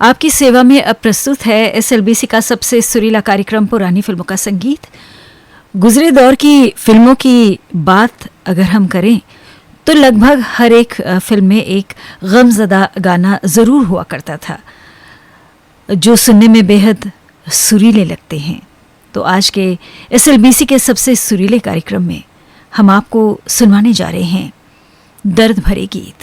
आपकी सेवा में अब प्रस्तुत है एसएलबीसी का सबसे सुरीला कार्यक्रम पुरानी फिल्मों का संगीत। गुजरे दौर की फिल्मों की बात अगर हम करें तो लगभग हर एक फिल्म में एक गमज़दा गाना ज़रूर हुआ करता था जो सुनने में बेहद सुरीले लगते हैं। तो आज के एसएलबीसी के सबसे सुरीले कार्यक्रम में हम आपको सुनवाने जा रहे हैं दर्द भरे गीत।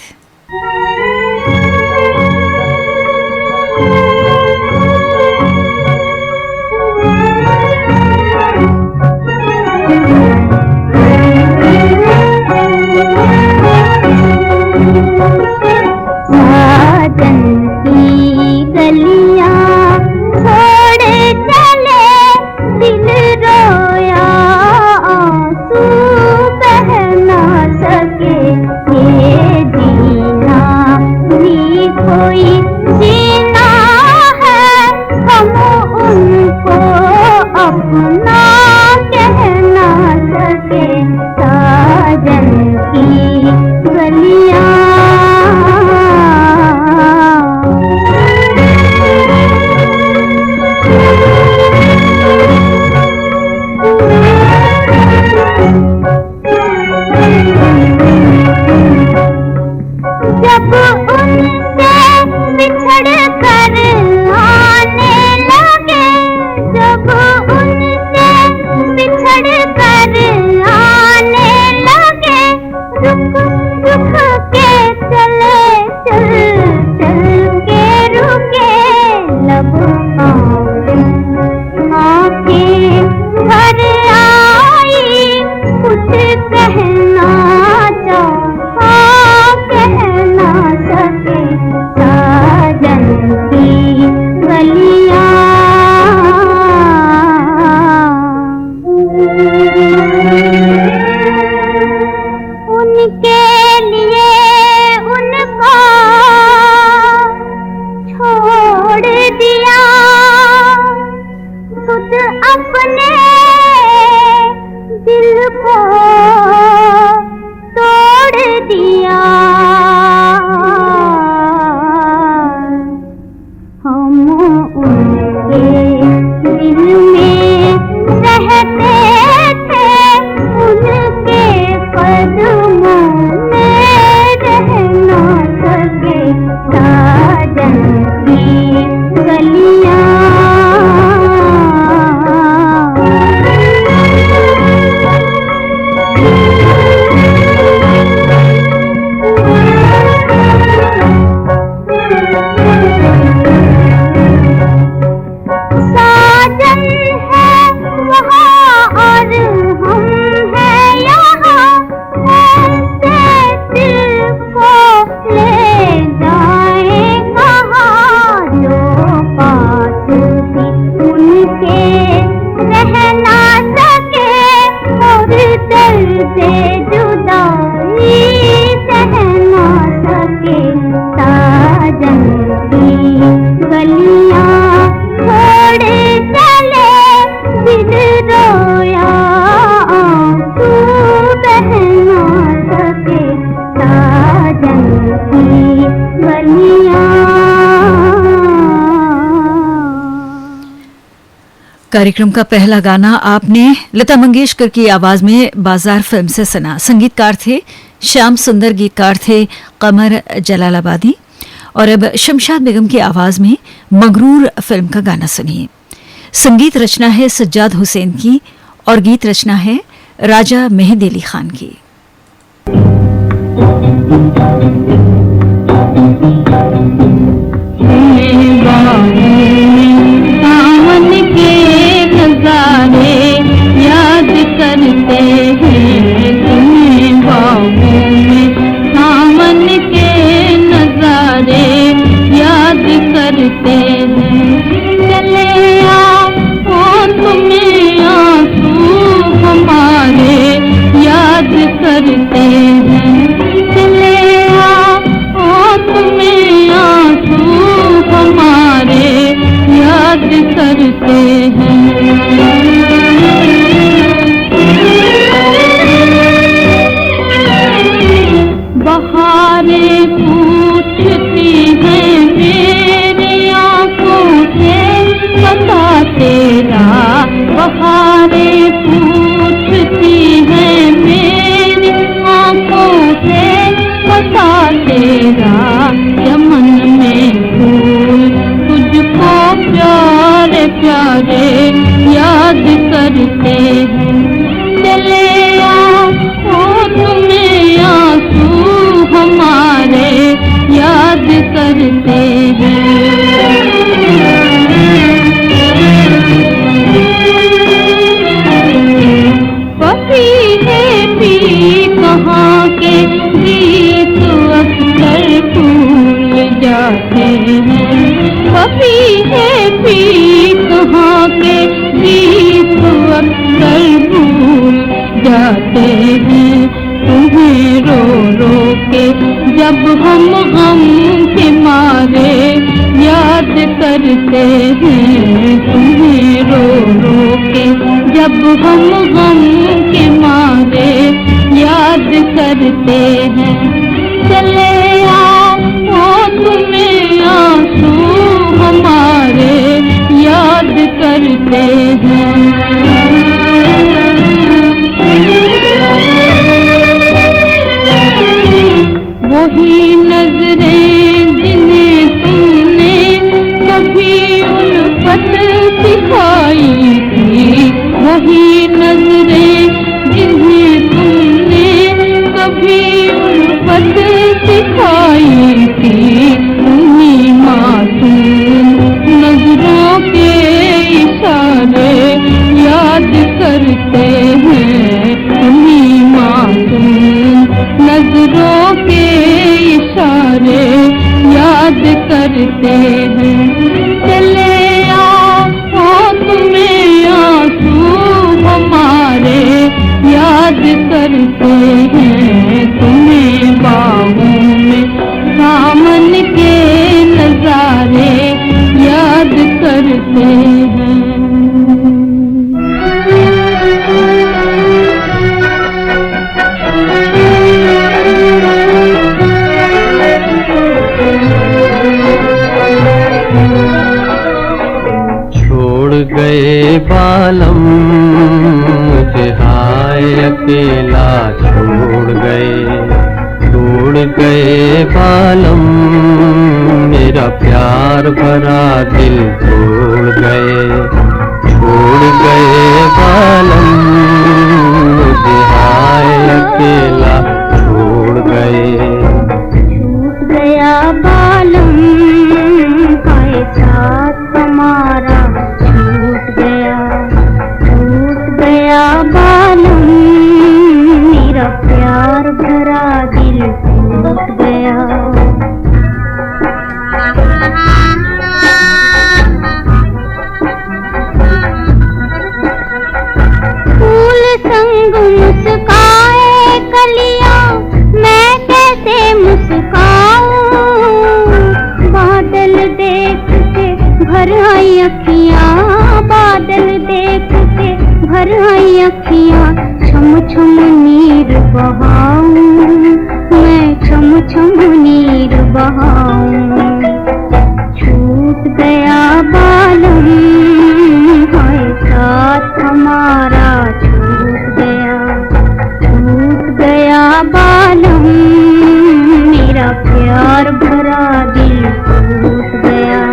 साजन की गलियां छोड़ चले दिल रोया आंसू बह ना सके ये जीना भी कोई जीना है हम उनको अपना कह ना सके। साजन की गलियां जब उनसे बिछड़ कर आने लगे, जब उनसे बिछड़ कर आने लगे, रुक रुक के चले चल चल के रुके लब आंखें भर आई कुछ कहना चाहा कहना सके। साजन की गलियां उनके लिए उनको छोड़ दिया, खुद अपने दिल को तोड़ दिया। हम उनके दिल में रहते थे, उनके कदमों में रह ना सके। साजन की गलियां साजन है वहाँ और हम हैं यहाँ, ऐसे दिल को ले जाए कहाँ। जो पास भी उनके रह ना सके और दिल से जुदाई सह ना सके। साजन की गलियां छोड़ चले दिल रोया आंसू बह ना सके। साजन की गलियां। कार्यक्रम का पहला गाना आपने लता मंगेशकर की आवाज में बाजार फिल्म से सुना। संगीतकार थे श्याम सुंदर, गीतकार थे कमर जलालाबादी। और अब शमशाद बेगम की आवाज में मगरूर फिल्म का गाना सुनिए। संगीत रचना है सज्जाद हुसैन की और गीत रचना है राजा मेहदी अली खान की। सावन के नजारे याद करते हैं तुम्हें बाहों में, सावन के नजारे याद करते हैं। चले आओ तुम्हें आंसू हमारे याद करते हैं। चले आओ तुम्हें आंसू हमारे याद करते हैं। बहारें पूछती हैं मेरी भी कहाँ के गीत अक्सर भूल जाते हैं तुम्हें रो रो के। जब हम गम के मारे याद करते हैं तुम्हें रो रो के। जब हम गम के मारे याद करते हैं। चले आओ तुम्हें आंसू हमारे याद करते हैं। वही नजरें जिन्हें तुमने कभी उल्फत सिखाई थी। वही नजरें जिन्हें तुमने कभी उल्फत सिखाई थी। उन्हीं मासूम नजरों के इशारे याद करते हैं। उन्हीं मासूम नजरों के इशारे याद करते हैं। चले आओ तुम्हें आंसू हमारे याद करते हैं तुम्हें बाहों में सामन के नजारे याद करते हैं। गए बालम मुझे हाय अकेला छोड़ गए बालम मेरा प्यार भरा दिल छोड़ गए बालम मुझे हाय अकेला छोड़ गए। छूट गया बालम हाय साथ हमारा छूट गया बालम मेरा प्यार भरा दिल टूट गया। फूल संग मुस्काए कलियां मैं कैसे मुस्काऊं। बादल देख के भर आई अखियां बादल देख के भर आई अखियां। छम छम नीर बहाऊं मैं छम छम नीर बहाऊं। छूट गया बालम हाय साथ हमारा छूट गया बालम मेरा प्यार भरा दिल टूट गया।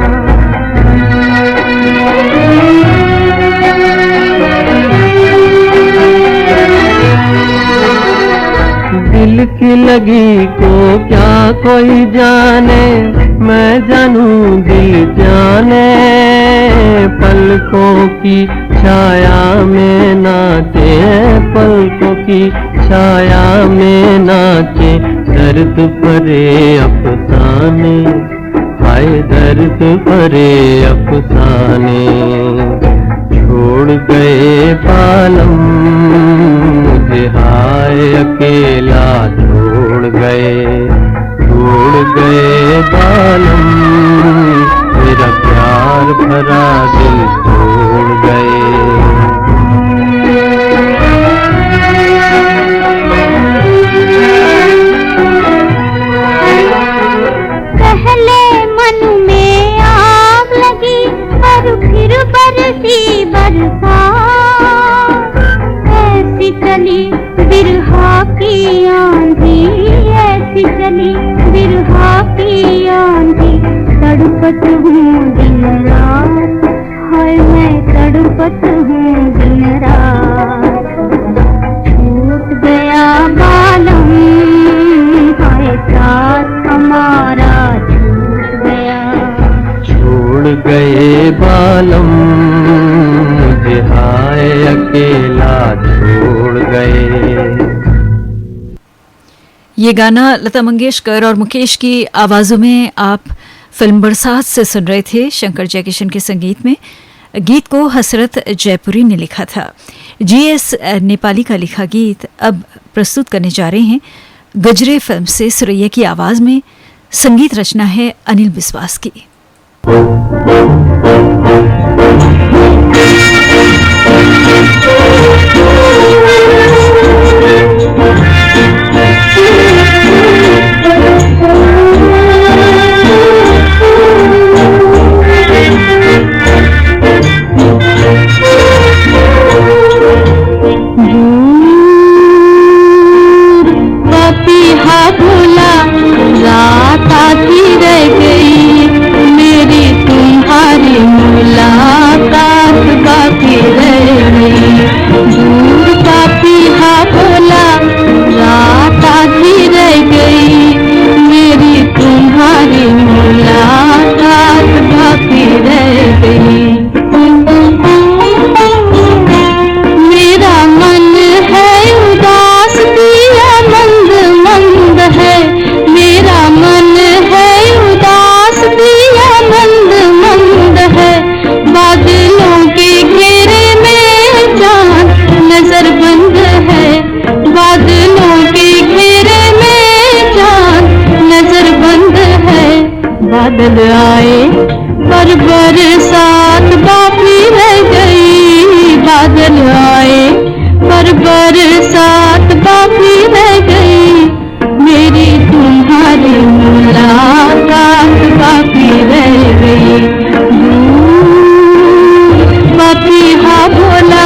दिल की लगी को क्या कोई जाने मैं जानूं दिल जाने। पलकों की छाया में नाचे पलकों की छाया में नाचे दर्द भरे अफसाने हाय दर्द भरे अफसाने। छोड़ गए बालम मुझे हाय अकेला छोड़ गए बालम मेरा प्यार भरा दिल छोड़ गए। पहले मन में आग लगी और फिर बरसी बरसात। ऐसी चली बिरहा की आंधी ऐसी चली बिरहा की आंधी। तड़पत हूँ दिन रात हाय मैं तड़पत हूँ दिन रात। छूट गया बालम हाय साथ हमारा छोड़ गए बालम मुझे हाय अकेला छोड़ गए। ये गाना लता मंगेशकर और मुकेश की आवाज़ों में आप फिल्म बरसात से सुन रहे थे शंकर जयकिशन के संगीत में। गीत को हसरत जयपुरी ने लिखा था। GS नेपाली का लिखा गीत अब प्रस्तुत करने जा रहे हैं गजरे फिल्म से सुरैया की आवाज में। संगीत रचना है अनिल बिस्वास की। बादल आए पर बरसात बाकी रह गई। बादल आए पर बरसात बाकी रह गई। मेरी तुम्हारी मुलाकात बाकी रह गई। बाकी हाँ बोला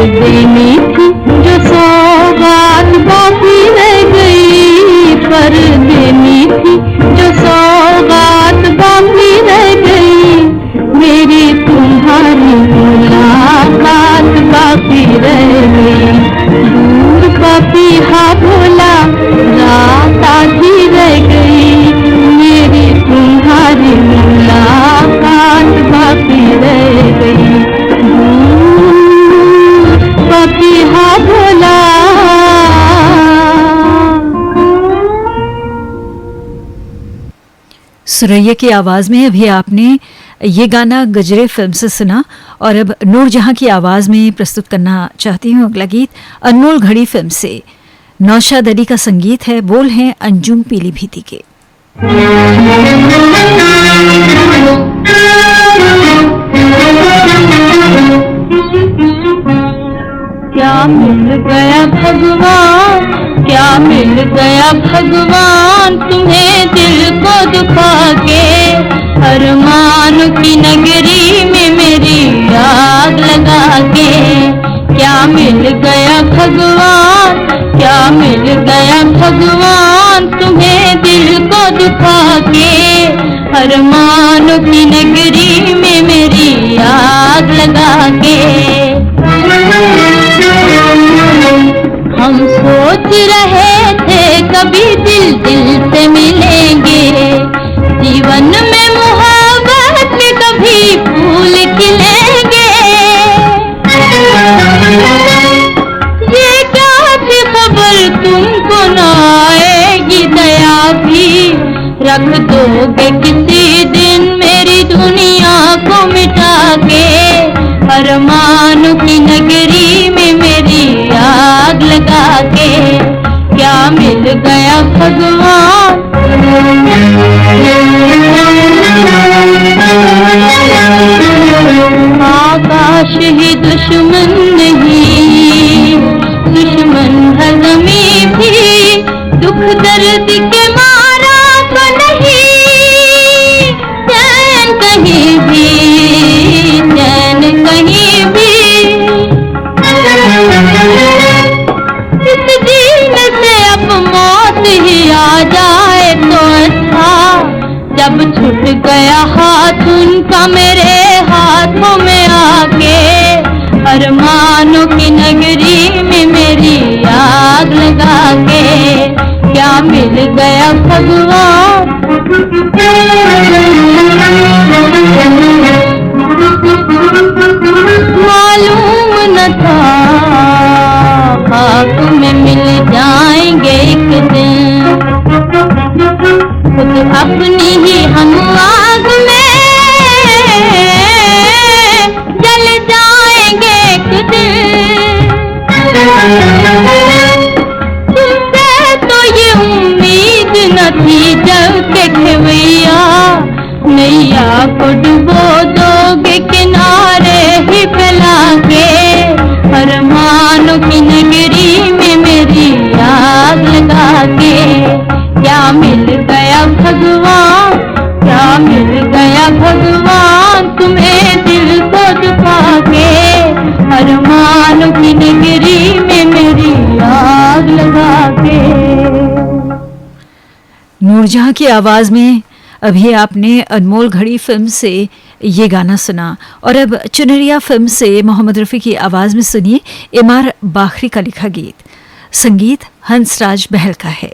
देनी थी जो सौगात बाकी रह गई। पर देनी थी जो सौगात बाकी रह गई। मेरी तुम्हारी मुलाकात बाकी रह गई। दूर पापी हाँ बोला रात आधी रह गई। मेरी तुम्हारी मुलाकात बाकी रह गई। बाकी हाँ बोला। सुरैया की आवाज में अभी आपने ये गाना गजरे फिल्म से सुना। और अब नूरजहां की आवाज में प्रस्तुत करना चाहती हूँ अगला गीत अनमोल घड़ी फिल्म से। नौशाद अली का संगीत है, बोल हैं अंजुम पीलीभीती के। क्या मिल गया भगवान, क्या मिल गया भगवान तुम्हें दिल को दुखा के। अरमान की नगरी में मेरी आग लगा के। क्या मिल गया भगवान, क्या मिल गया भगवान तुम्हें दिल को दुखा के। अरमान की नगरी में मेरी आग लगा के। हम सोच रहे थे कभी दिल दिल से मिलेंगे। जीवन में मोहब्बत के कभी फूल खिलेंगे। ये क्या थी खबर तुमको न आएगी दया भी। रख दोगे किसी दिन मेरी दुनिया को मिटा के। अरमान की नगरी में मेरी आग लगा के। क्या मिल गया भगवान। आकाश ही दुश्मन नहीं, दुश्मन है ज़मीं भी। दुख दर्द के मारा तो नहीं, चैन कहीं भी, चैन कहीं भी। इस हाथ उनका मेरे हाथों में आके अरमानों की नगरी में मेरी आग लगा के क्या मिल गया भगवान। मालूम न था खाक में मिल जाएंगे एक दिन, खुद अपनी ही हम आग में जल जाएंगे एक दिन। तुमसे तो ये उम्मीद न थी जब के खेवैया नैया को डुबो दोगे किनारे ही फैला के अरमानों की नगरी में मेरी आग लगा के क्या मिल गया भगवान, क्या मिल गया भगवान तुम्हें दिल को दुखा के अरमानों की नगरी में मेरी आग लगा के। नूरजहां की आवाज में अभी आपने अनमोल घड़ी फिल्म से ये गाना सुना और अब चुनरिया फिल्म से मोहम्मद रफ़ी की आवाज में सुनिए इमार बाखरी का लिखा गीत। संगीत हंसराज बहल का है।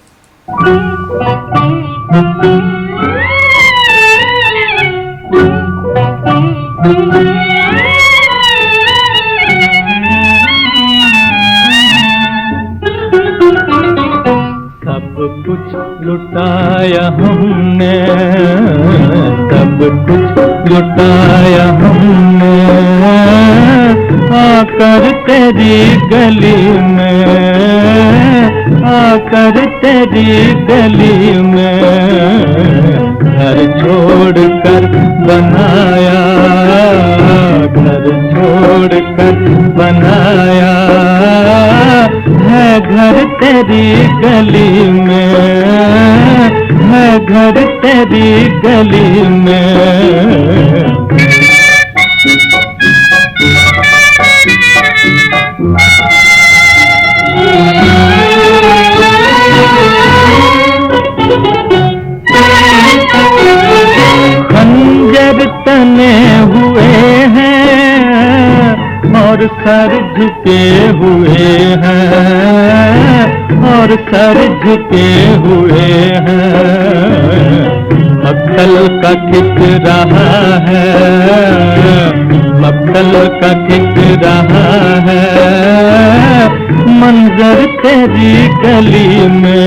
सब कुछ लुटाया हमने, सब कुछ लुटाया हमने, आकर तेरी गली में, आकर तेरी गली में, घर छोड़ कर बनाया, घर छोड़ कर बनाया है घर तेरी गली में, है घर तेरी गली में। खंजर तने हुए हैं और सर झुके हुए हैं, और सर झुके हुए हैं। मक्खल का खिक रहा है, मक्खल का खिक रहा है, मंजर तेरी गली में,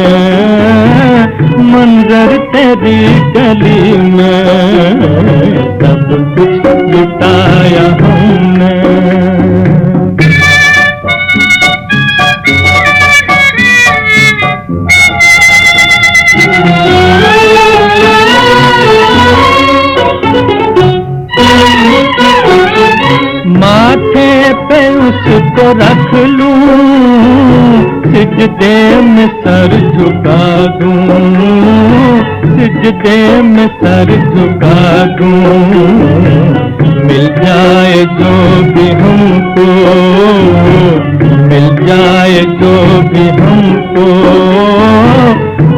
मंजर तेरी गली में। सब कुछ लुटाया हमने। माथे पे उसको रख लूं, सिजदे में सर झुका दूं, सिजदे में सर झुका दूं। मिल जाए जो भी हमको, मिल जाए जो भी हमको,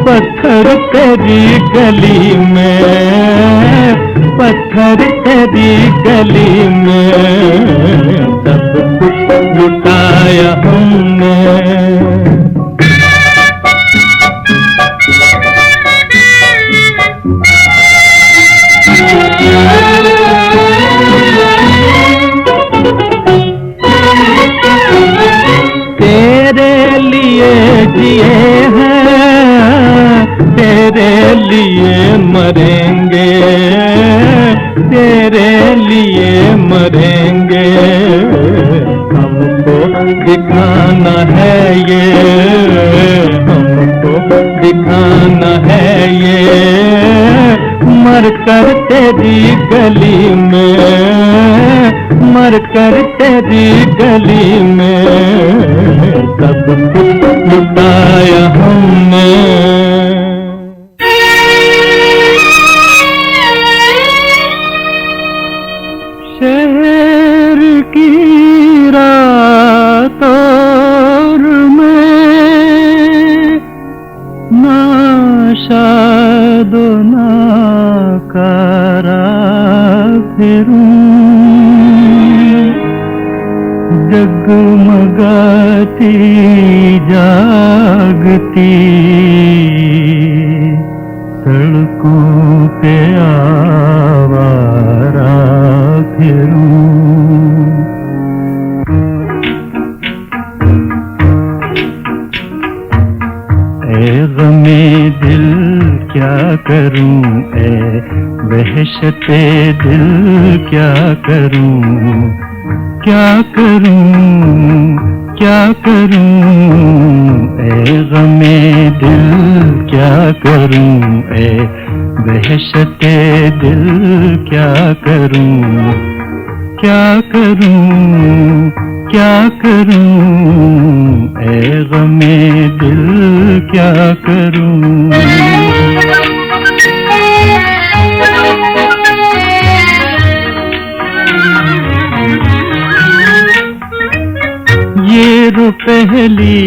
पत्थर तेरी गली में, पत्थर तेरी गली में। सब कुछ लुटाया हमने। तेरे लिए जिए हैं, तेरे लिए मरेंगे, तेरे लिए मरेंगे। हमको दिखाना है ये, हमको दिखाना है ये, मरकर तेरी गली में, मरकर तेरी गली में। सब कुछ लुटाया हमने। शहर की रातों में ना शादो ना करार, फिरूं, जगमगाती जागती सड़कों पे आवारा फिरूं। ए गमे दिल क्या करूं, ए वहशते दिल क्या करूं, क्या करूं, क्या करूं, ए गमे दिल क्या करूं, ए वहशते दिल क्या करूं, क्या करूं, क्या करूं, ए गमे दिल क्या करूं। ये पहली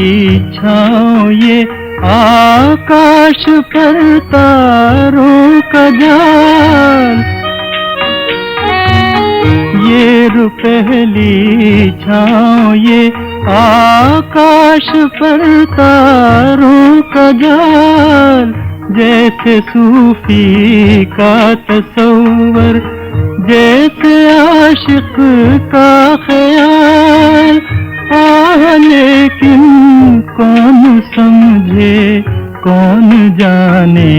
छाँव ये आकाश पर तारों का जाल, ये पहली छाँव ये आकाश पर तारों का जाल, जैसे सूफी का तसव्वुर, जैसे आशिक का ख्याल। लेकिन कौन समझे कौन जाने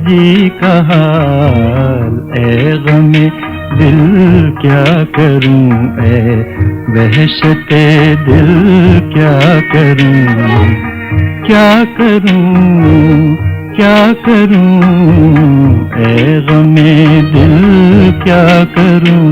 जी का हाल, ए गमे दिल क्या करूं, ए वहशते दिल क्या करूं, क्या करूं, क्या करूं, ए गमे दिल क्या करूं।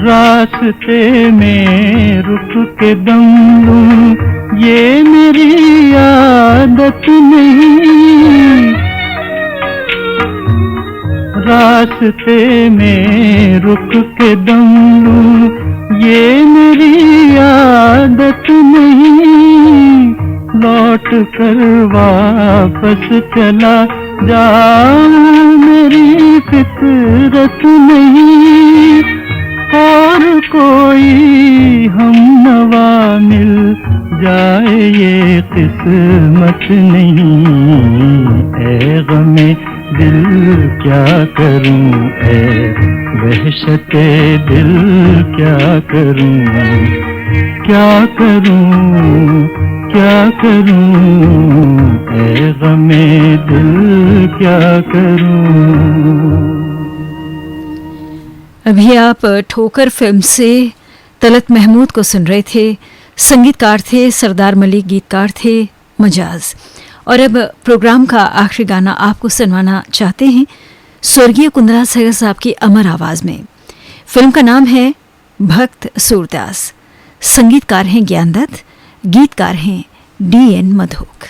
रास्ते में रुक के दम लूं, ये मेरी आदत नहीं। रास्ते में रुक के दम लूं, ये मेरी आदत नहीं। लौट कर वापस चला जाऊं, मेरी फितरत नहीं। और कोई हमनवा मिल जाए ये किस्मत नहीं। ए गमे दिल क्या करूं, ए वहशते दिल क्या करूं, क्या करूं, क्या करूं, ए गमे दिल क्या करूं। अभी आप ठोकर फिल्म से तलत महमूद को सुन रहे थे। संगीतकार थे सरदार मलिक, गीतकार थे मजाज। और अब प्रोग्राम का आखिरी गाना आपको सुनवाना चाहते हैं स्वर्गीय कुंदरा सहगल साहब की अमर आवाज में। फिल्म का नाम है भक्त सूरदास। संगीतकार हैं ज्ञानदत्त, गीतकार हैं DN मधोक।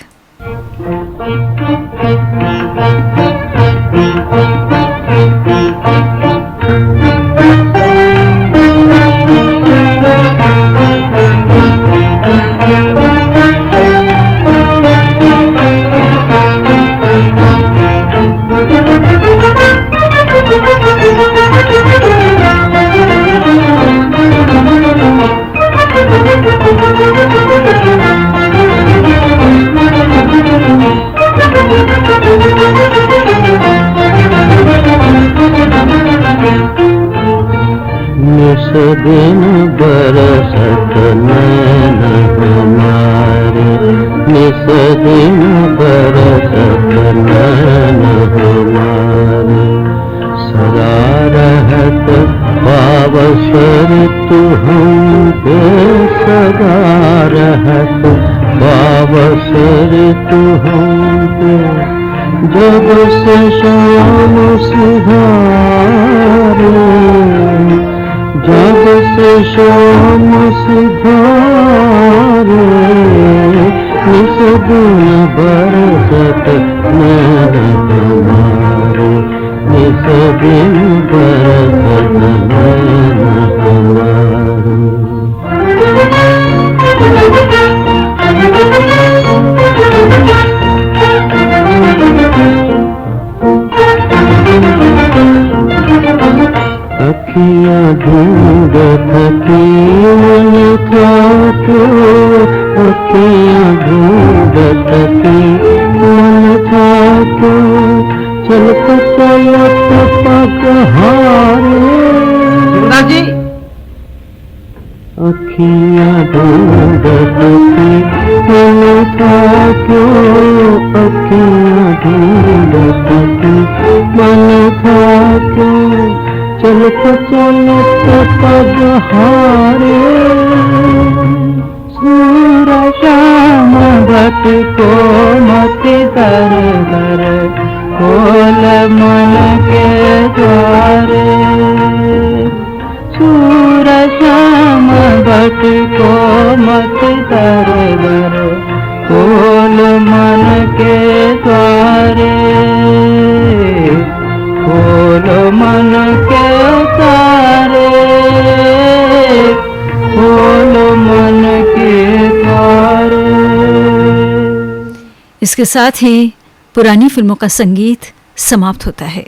दिन बरसत नैन हमारे, निस दिन बरसत नैन हमारे। सदा रहत पावसर तू हम पे, सदा रहत पावसर तू हम पे। जब से शाम सुधारे, जब से शाम सुधारे। निस दिन बरसत नैन हमारे, निस दिन बरसत नैन हमारे। अखियाँ ढूंढ थकी मन था क्यों, अखियाँ ढूंढ थकी मन था क्यों, चल चलत पग हारे। जी अखियाँ ढूंढ थकी मन था क्यों, अखियाँ ढूंढ थकी मन था क्यों, चलत चलत पग हारे। सूरज श्याम भट को मति दर दर, खोल मन के द्वारे। सूरज श्याम भट को मति दर दर, खोल मन के द्वारे, खोल मन के द्वारे, खोल मन के द्वारे। इसके साथ ही पुरानी फिल्मों का संगीत समाप्त होता है।